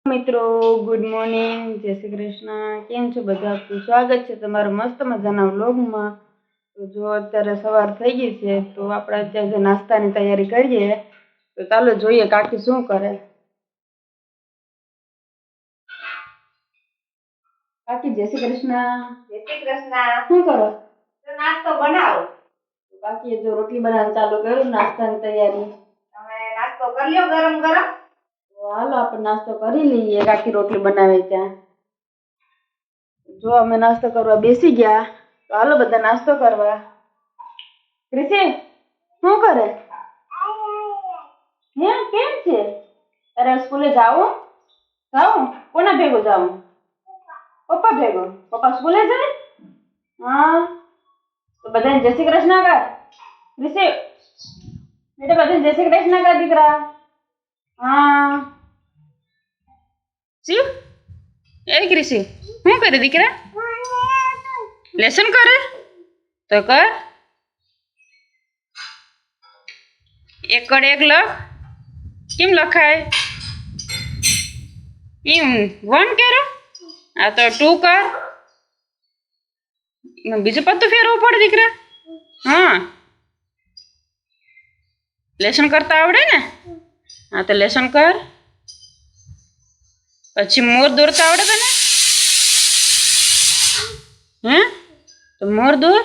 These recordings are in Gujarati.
મિત્રો ગુડ મોર્નિંગ, જય શ્રી કૃષ્ણ। કેમ છો બધા? સ્વાગત છે તમારું મસ્ત મજાના વ્લોગમાં। તો જો અત્યારે સવાર થઈ ગઈ છે તો આપણે અત્યારે નાસ્તાની તૈયારી કરીએ। તો ચાલો જોઈએ કાકી શું કરે। કાકી જય શ્રી કૃષ્ણ। જય શ્રી કૃષ્ણ। શું કરો? તો નાસ્તો બનાવો। કાકીએ જો રોટલી બનાવવાનું ચાલુ કર્યું, નાસ્તાની તૈયારી। તમે નાસ્તો કરી લ્યો ગરમ ગરમ। તો હાલો આપણે નાસ્તો કરી લઈએ, કાકી રોટલી બનાવે ત્યાં। જો અમે નાસ્તો કરવા બેસી ગયા, તો હાલો બધા નાસ્તો કરવા। ક્રિશી શું કરે? હે કેમ છે? તારે સ્કૂલે જાવું? કોના ભેગું જાવું? પપ્પા ભેગો? પપ્પા સ્કૂલે જાય? હા તો બધાને જય શ્રી કૃષ્ણ કર। ક્રિશી બેટા બધાને જય શ્રી કૃષ્ણ કર દીકરા। હા શિવ એ ક્રિશી શું કરે દીકરા? લેસન કરે તો કર। એકડ એક લખ કેમ લખાય? એમ 1 કરે આ તો 2 કર। બીજું પત્તું ફેરવું પડે દીકરા। હા લેસન કરતા આવડે ને? હા તો લેસન કર। પછી મોર દોરતા આવડે તને? હે તો મોર દોર।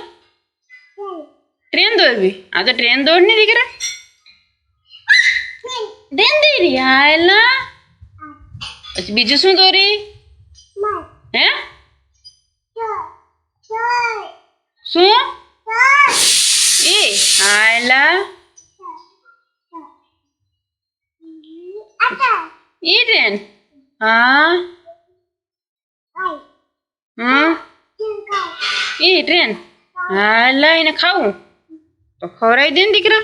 ટ્રેન દોરવી? આ તો ટ્રેન દોર ની દીકરા। ટ્રેન દોરી હાલા। પછી બીજું શું દોરી? હે શું એ હાલા ઈ ટ્રેન? હા ઈ ટ્રેન હાલા એને ખાવું તો ખવડાવી દે ને દીકરા।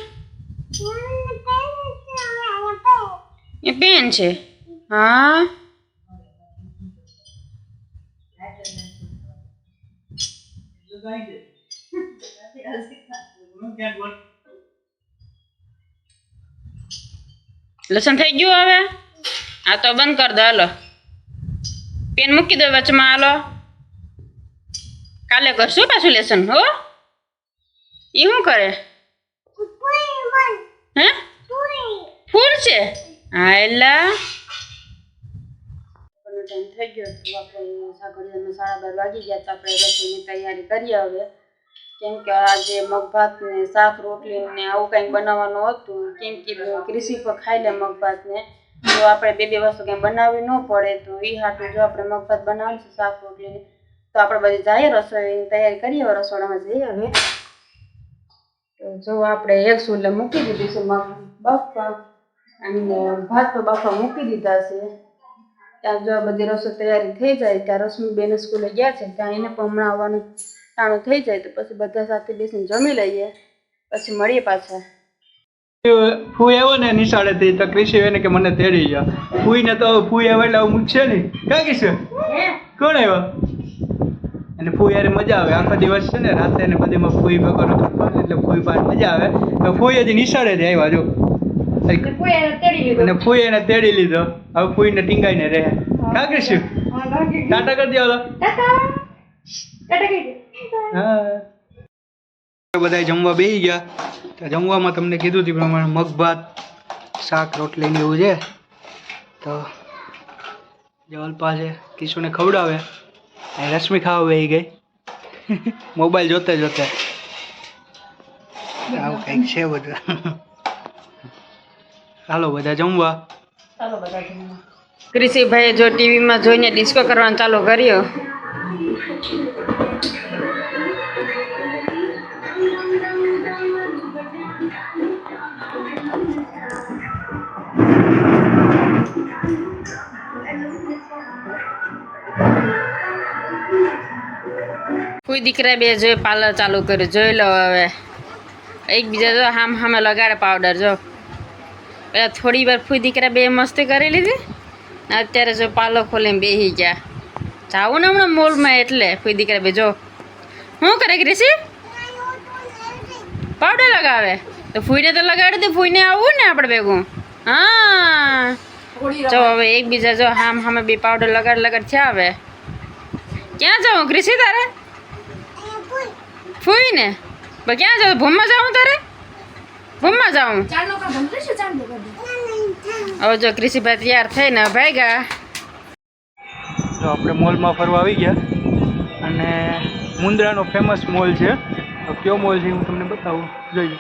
એ પેન છે। હા લસણ થઈ ગયું હવે? આ તો બંધ કર દો હાલો। પેન મૂકી દો વચમાં હાલો। કાલે કરશું પાછું લેસન હો। એ શું કરે? હે ફૂલ છે હાલા। ટાઈમ થઈ ગયો તો આપણે સાકળિયામાં 12:30 વાગી ગયા તો આપણે રસોઈની તૈયારી કરીએ હવે। કેમ કે આજે મગભાત ને શાક રોટલી ને આવું કંઈક બનાવવાનું હતું। કેમ કે ક્રિશી પર ખાઈ લે મગભાત ને, તો આપણે બે વસ્તુ કંઈ બનાવવી ન પડે। તો એ હાટું જો આપણે મગભાત બનાવવાનું છે શાક રોટલી ને, તો આપણે બધી જઈએ રસોઈની તૈયારી કરીએ, રસોડામાં જઈએ હવે। તો જો આપણે એક ચૂલે મૂકી દીધી છે મગ બાફવા અને ભાત તો બાફવા મૂકી દીધા છે। ત્યાં જો બધી રસોઈ તૈયારી થઈ જાય ત્યાં રશ્મિબેન સ્કૂલે ગયા છે, ત્યાં એને પણ હમણાં આવવાનું ટાણું થઈ જાય તો પછી બધા સાથે બેસીને જમી લઈએ, પછી મળીએ પાછા। ફૂઈ આવ્યો ને નિશાળેથી તો ક્રિશી એને કે મને તેડી ગયા। ફૂઈને તો ફૂઈ આવે એટલે મૂકશે નહીં ક્યાં કીશે? કોણ આવ્યો? અને ફૂઈ યાર મજા આવે આખો દિવસ છે ને રાતે ને બધીમાં ફૂઈ ભેગો એટલે ફૂઈ પાસે મજા આવે। તો ફૂઈ હજી નિશાળેથી આવ્યા જો અને ફૂઈ એને તેડી લીધો, હવે ફૂઈને ટીંગાઈને રહે। ક્યાં કીશું? ટાટા કરી દો હા બધા જમવા બેસી ગયા। તો જમવામાં તમને કીધું હતું પ્રમાણે મગભાત શાક રોટલી ને એવું છે। તો જવલપા છે કિશુને ખવડાવે, રશ્મિ ખાવા બેસી ગઈ મોબાઈલ જોતે જોતે। આવું કંઈક છે બધું। હાલો બધા જમવા। ક્રિશીભાઈએ જો ટીવીમાં જોઈને ડિસ્કો કરવાનું ચાલુ કર્યો। ફૂઈ દીકરા બે જોઈ પાર્લર ચાલુ કર્યું, જોઈ લો હવે એકબીજા જો હામ હામે લગાડે પાવડર। જો પેલા થોડી વાર ફૂઈ દીકરા બે મસ્તી કરી લીધી, અત્યારે જો પાર્લર ખોલીને બેસી ગયા। જાવું ને હમણાં મોલમાં એટલે ફૂઈ દીકરા બે જો શું કરે ક્રિશી? પાવડર લગાવે તો ફૂઈને તો લગાડી દે, ફૂઈને આવવું ને આપણે ભેગું। હા જો હવે એકબીજા જો હામ હામે બે પાવડર લગાડ છે. હવે ક્યાં જાઉં ક્રિશી તારે ફૂઈ ને ક્યાં જાઉં ભૂમમાં જાઉં તારે ભૂમમાં જાઉં હવે જો ક્રિશીભાઈ તૈયાર થઈને ભાગ્યા. તો આપણે મોલમાં ફરવા આવી ગયા અને મુન્દ્રાનો ફેમસ મોલ છે. તો કયો મોલ છે હું તમને બતાવું, જોઈએ.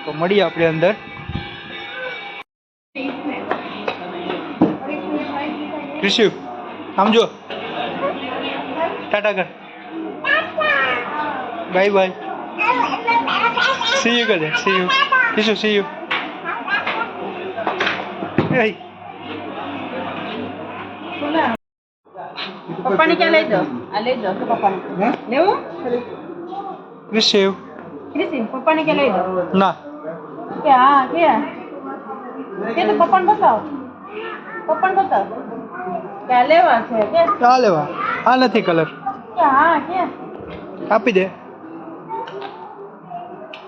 તો મળીએ આપણે અંદર. ઋષિ આમ જો, ટાટા કર, બાય બાય, સી યુ કરે, C you Kishu, C you. પપ્પાને ક્યાં લઈ દો, આ લઈ દો પપ્પાને લેવું ઋષિ ક્રિશી પપ્પાને ક્યાં લઈ દો ના કે હા ક્યાં કે તો પપ્પાને બતાવો ક્યાં લેવા છે કે આ લેવા, આ નથી કલર, કે હા ક્યાં આપી દે.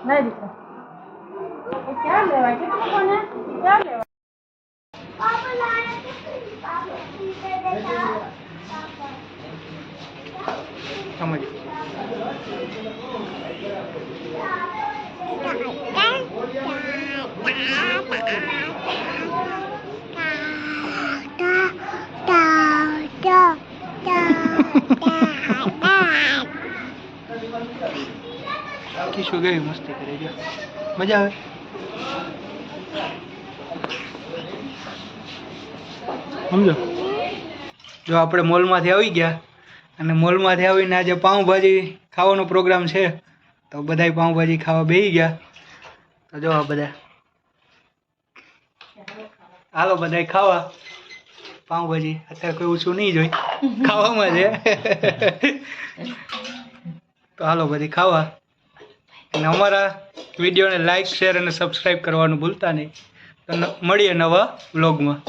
લઈ દીધો ક્યાં લેવા કે પપ્પાને ક્યાં લેવા સમજ. કિશુ ગઈ મસ્તી કરી ગયો, મજા આવે. સમજો, જો આપણે મોલમાંથી આવી ગયા અને મોલમાંથી આવીને આજે પાઉંભાજી ખાવાનો પ્રોગ્રામ છે. તો બધાય પાઉંભાજી ખાવા બેસી ગયા. તો જો આ બધા હાલો બધાય ખાવા પાઉંભાજી. અત્યારે કોઈ ઓછું નહીં જોઈ, ખાવામાં છે. તો હાલો બધી ખાવા. અને અમારા વિડીયોને લાઈક, શેર અને સબસ્ક્રાઈબ કરવાનું ભૂલતા નહીં. તો મળીએ નવા વ્લોગમાં.